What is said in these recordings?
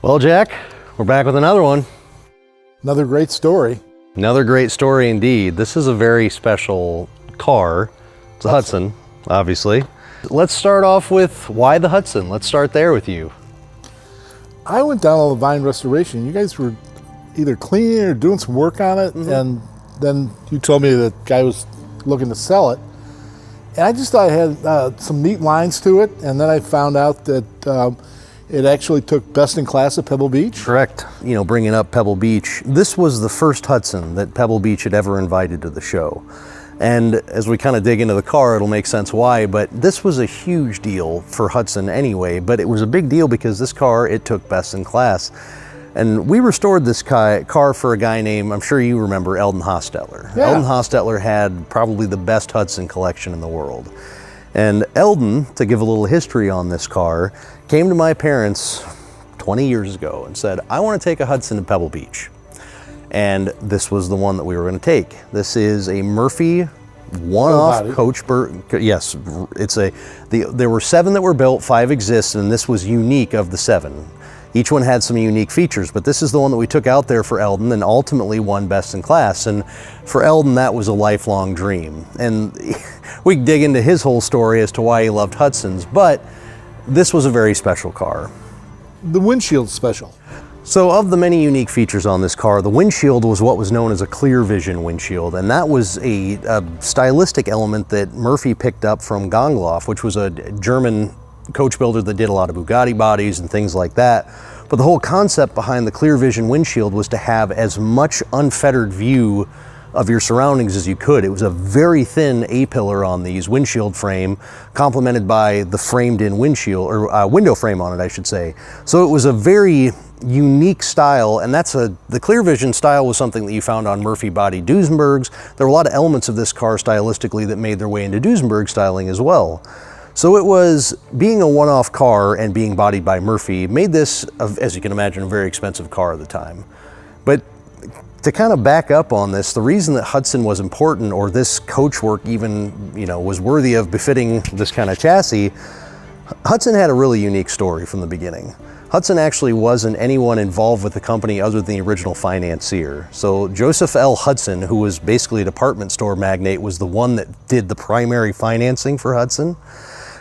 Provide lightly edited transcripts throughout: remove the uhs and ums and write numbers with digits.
Well, Jack, we're back with another one. Another great story. Another great story indeed. This is a very special car. It's a Hudson, obviously. Let's start off with why the Hudson. Let's start there with you. I went down to LaVine Restoration. You guys were either cleaning or doing some work on it, and then you told me that guy was looking to sell it. And I just thought it had some neat lines to it, and then I found out that it actually took best in class at Pebble Beach. Correct. You know, bringing up Pebble Beach, this was the first Hudson that Pebble Beach had ever invited to the show. And as we kind of dig into the car, it'll make sense why, but this was a huge deal for Hudson anyway, but it was a big deal because this car, it took best in class. And we restored this car for a guy named, I'm sure you remember, Eldon Hostetler. Yeah. Eldon Hostetler had probably the best Hudson collection in the world. And Eldon, to give a little history on this car, came to my parents 20 years ago and said, I want to take a Hudson to Pebble Beach. And this was the one that we were going to take. This is a Murphy one-off coach. Yes, there were 7 that were built, 5 exist, and this was unique of the 7. Each one had some unique features, but this is the one that we took out there for Eldon and ultimately won best in class. And for Eldon, that was a lifelong dream. And we can dig into his whole story as to why he loved Hudsons, but this was a very special car. The windshield special. So of the many unique features on this car, the windshield was what was known as a clear vision windshield, and that was a stylistic element that Murphy picked up from Gangloff, which was a German coach builder that did a lot of Bugatti bodies and things like that. But the whole concept behind the clear vision windshield was to have as much unfettered view of your surroundings as you could. It was a very thin A-pillar on these windshield frame, complemented by the framed in windshield, or window frame on it, I should say. So it was a very unique style, and the clear vision style was something that you found on Murphy body Duesenbergs. There were a lot of elements of this car stylistically that made their way into Duesenberg styling as well. So it was, being a one-off car and being bodied by Murphy made this, as you can imagine, a very expensive car at the time. But to kind of back up on this, the reason that Hudson was important, or this coachwork even, was worthy of befitting this kind of chassis, Hudson had a really unique story from the beginning. Hudson actually wasn't anyone involved with the company other than the original financier. So Joseph L. Hudson, who was basically a department store magnate, was the one that did the primary financing for Hudson.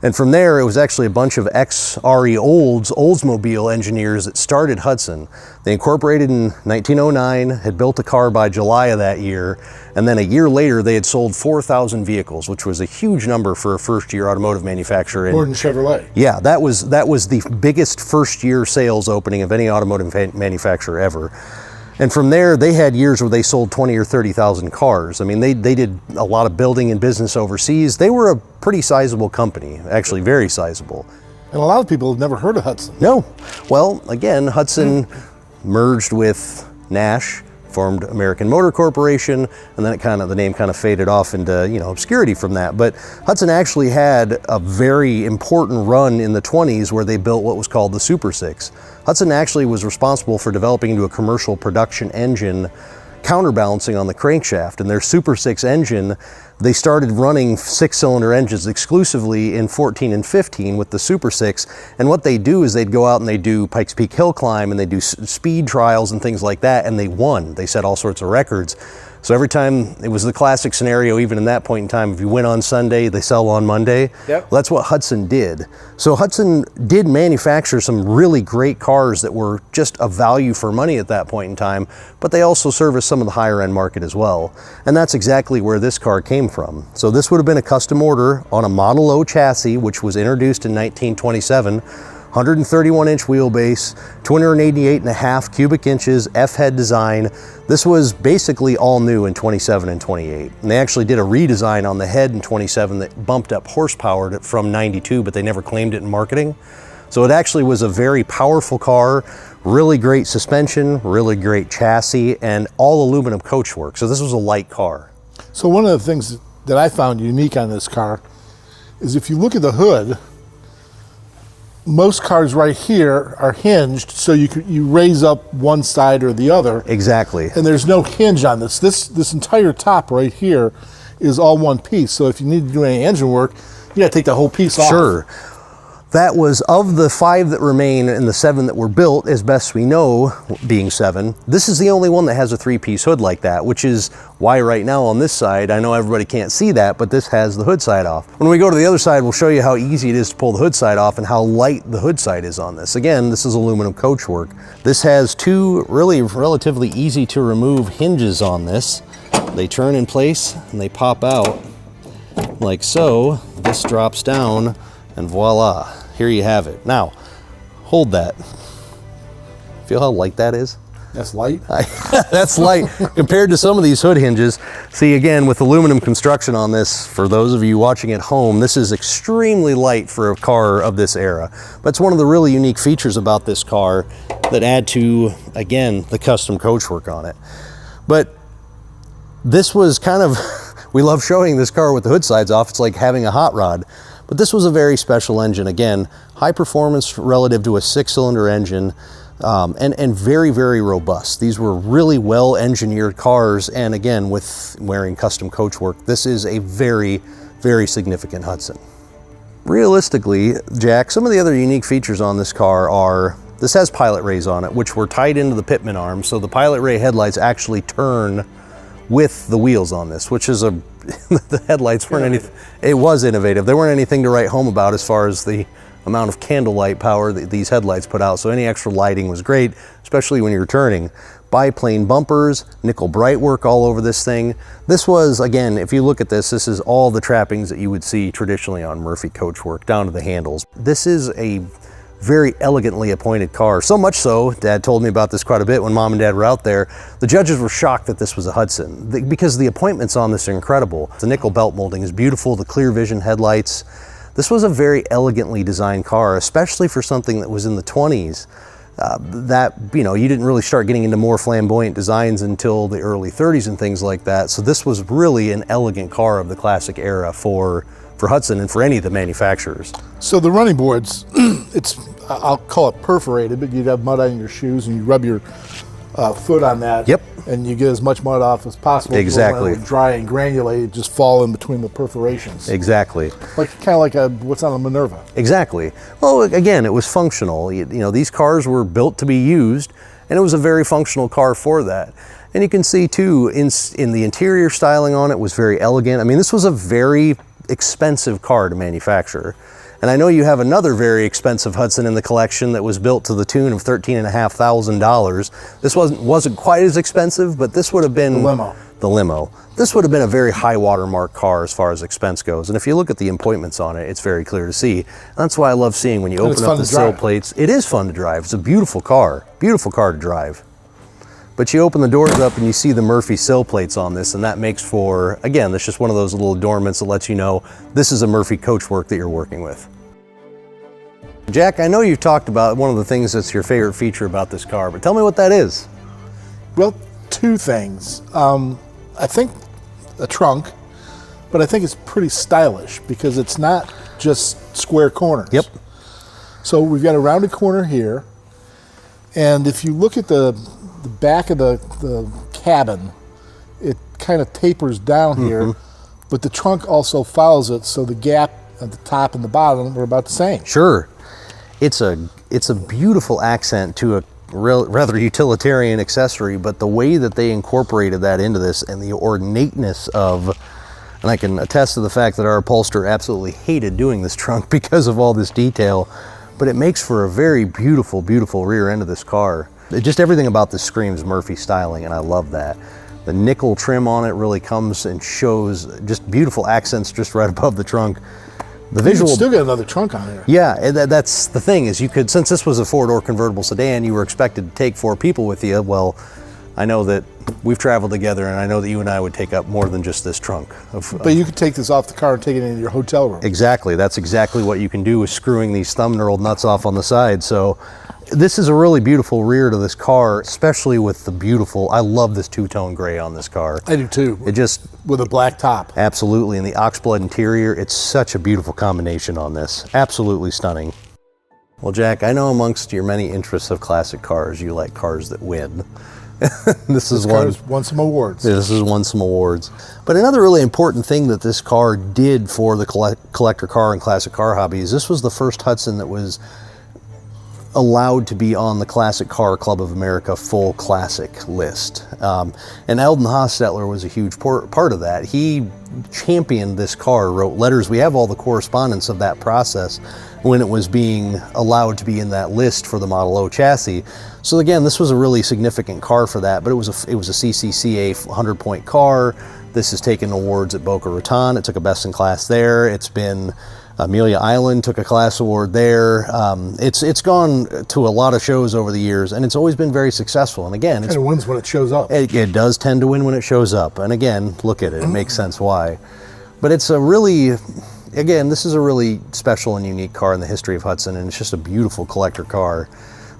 And from there, it was actually a bunch of ex-RE Oldsmobile engineers that started Hudson. They incorporated in 1909, had built a car by July of that year, and then a year later, they had sold 4,000 vehicles, which was a huge number for a first-year automotive manufacturer. More than Chevrolet. Yeah, that was the biggest first-year sales opening of any automotive manufacturer ever. And from there, they had years where they sold 20 or 30,000 cars. I mean, they did a lot of building and business overseas. They were a pretty sizable company, actually very sizable. And a lot of people have never heard of Hudson. No. Well, again, Hudson merged with Nash, formed American Motor Corporation, and then the name kind of faded off into obscurity from that. But Hudson actually had a very important run in the 20s where they built what was called the Super 6. Hudson actually was responsible for developing into a commercial production engine counterbalancing on the crankshaft, and their Super 6 engine, they started running 6-cylinder engines exclusively in 14 and 15 with the Super 6, and what they do is they'd go out and they do Pikes Peak Hill Climb and they do speed trials and things like that, and they won. They set all sorts of records. So every time, it was the classic scenario, even in that point in time, if you win on Sunday, they sell on Monday. Yep. Well, that's what Hudson did. So Hudson did manufacture some really great cars that were just a value for money at that point in time, but they also serviced some of the higher end market as well. And that's exactly where this car came from. So this would have been a custom order on a Model O chassis, which was introduced in 1927. 131-inch wheelbase, 288.5 cubic inches, F-head design. This was basically all new in 27 and 28. And they actually did a redesign on the head in 27 that bumped up horsepower from 92, but they never claimed it in marketing. So it actually was a very powerful car, really great suspension, really great chassis, and all aluminum coachwork. So this was a light car. So one of the things that I found unique on this car is if you look at the hood, most cars right here are hinged, so you raise up one side or the other. Exactly. And there's no hinge on this. This entire top right here is all one piece. So if you need to do any engine work, you got to take the whole piece off. Sure. That was, of the 5 that remain and the 7 that were built, as best we know, being 7, this is the only one that has a 3-piece hood like that, which is why right now on this side, I know everybody can't see that, but this has the hood side off. When we go to the other side, we'll show you how easy it is to pull the hood side off and how light the hood side is on this. Again, this is aluminum coachwork. This has 2 really relatively easy to remove hinges on this. They turn in place and they pop out like so. This drops down and voila. Here you have it. Now, hold that. Feel how light that is? That's light? That's light compared to some of these hood hinges. See, again, with aluminum construction on this, for those of you watching at home, this is extremely light for a car of this era. But it's one of the really unique features about this car that add to, again, the custom coachwork on it. But this was kind of, we love showing this car with the hood sides off. It's like having a hot rod. But this was a very special engine. Again, high performance relative to a 6-cylinder engine, and very, very robust. These were really well engineered cars, and again, with wearing custom coachwork, this is a very, very significant Hudson. Realistically, Jack, some of the other unique features on this car are, this has pilot rays on it, which were tied into the pitman arm, so the pilot ray headlights actually turn with the wheels on this, which is the headlights weren't anything, it was innovative. They weren't anything to write home about as far as the amount of candlelight power that these headlights put out, so any extra lighting was great, especially when you're turning. Biplane bumpers, nickel bright work all over this thing. This was, again, if you look at this, this is all the trappings that you would see traditionally on Murphy coachwork, down to the handles. This is a very elegantly appointed car. So much so, Dad told me about this quite a bit when Mom and Dad were out there. The judges were shocked that this was a Hudson because the appointments on this are incredible. The nickel belt molding is beautiful, the clear vision headlights. This was a very elegantly designed car, especially for something that was in the 20s. That, you know, you didn't really start getting into more flamboyant designs until the early 30s and things like that. So this was really an elegant car of the classic era for Hudson and for any of the manufacturers. So the running boards, it's, I'll call it perforated, but you'd have mud on your shoes and you rub your foot on that. Yep. And you get as much mud off as possible. Exactly. When it would dry and granulate, just fall in between the perforations. Exactly. Like kind of like what's on a Minerva. Exactly. Well, again, it was functional. You know, these cars were built to be used, and it was a very functional car for that. And you can see too, in the interior styling on it was very elegant. I mean, this was a very expensive car to manufacture. And I know you have another very expensive Hudson in the collection that was built to the tune of $13,500. This wasn't quite as expensive, but this would have been the limo. This would have been a very high watermark car as far as expense goes. And if you look at the appointments on it, it's very clear to see. That's why I love seeing when you open up the sill plates. It is fun to drive. It's a beautiful car to drive. But you open the doors up and you see the Murphy sill plates on this, and that makes for, again, that's just one of those little adornments that lets you know this is a Murphy coachwork that you're working with. Jack, I know you've talked about one of the things that's your favorite feature about this car, but tell me what that is. Well, 2 things. I think a trunk, but I think it's pretty stylish because it's not just square corners. Yep. So we've got a rounded corner here, and if you look at the back of the cabin, it kind of tapers down here, but the trunk also follows it, so the gap at the top and the bottom are about the same. Sure. It's a beautiful accent to a rather utilitarian accessory, but the way that they incorporated that into this and the ornateness of, and I can attest to the fact that our upholsterer absolutely hated doing this trunk because of all this detail, but it makes for a very beautiful, beautiful rear end of this car. Just everything about this screams Murphy styling, and I love that. The nickel trim on it really comes and shows just beautiful accents just right above the trunk. The visual, you can still get another trunk on here. Yeah, that's the thing, is you could, since this was a 4-door convertible sedan, you were expected to take 4 people with you. Well, I know that we've traveled together, and I know that you and I would take up more than just this trunk. But you could take this off the car and take it into your hotel room. Exactly. That's exactly what you can do with screwing these thumb knurled nuts off on the side. So this is a really beautiful rear to this car, especially with the beautiful, I love this 2-tone gray on this car. I do too. It just, with a black top. Absolutely. And the oxblood interior, it's such a beautiful combination on this. Absolutely stunning. Well, Jack, I know amongst your many interests of classic cars, you like cars that win. This is car's won some awards. This has won some awards. But another really important thing that this car did for the collector car and classic car hobby is this was the first Hudson that was allowed to be on the Classic Car Club of America full classic list. And Eldon Hostetler was a huge part of that. He championed this car, wrote letters. We have all the correspondence of that process when it was being allowed to be in that list for the Model O chassis. So again, this was a really significant car for that, but it was a CCCA 100-point car. This has taken awards at Boca Raton. It took a best in class there. It's been Amelia Island, took a class award there. It's gone to a lot of shows over the years, and it's always been very successful. And again, It wins when it shows up. it does tend to win when it shows up. And again, look at it. It makes sense why. But it's a really, again, this is a really special and unique car in the history of Hudson, and it's just a beautiful collector car.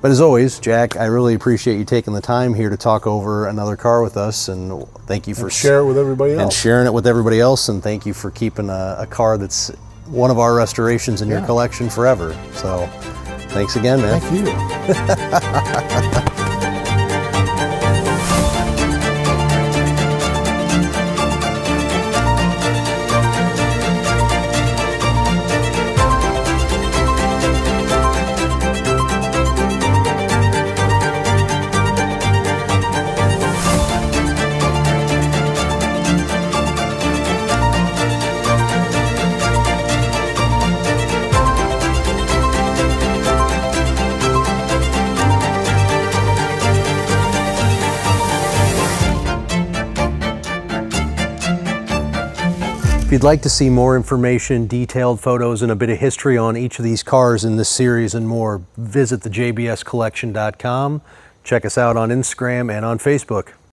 But as always, Jack, I really appreciate you taking the time here to talk over another car with us, and thank you for share it with everybody else. And sharing it with everybody else, and thank you for keeping a car that's one of our restorations in your collection forever. So thanks again, man. Thank you. If you'd like to see more information, detailed photos, and a bit of history on each of these cars in this series and more, visit the JBScollection.com. Check us out on Instagram and on Facebook.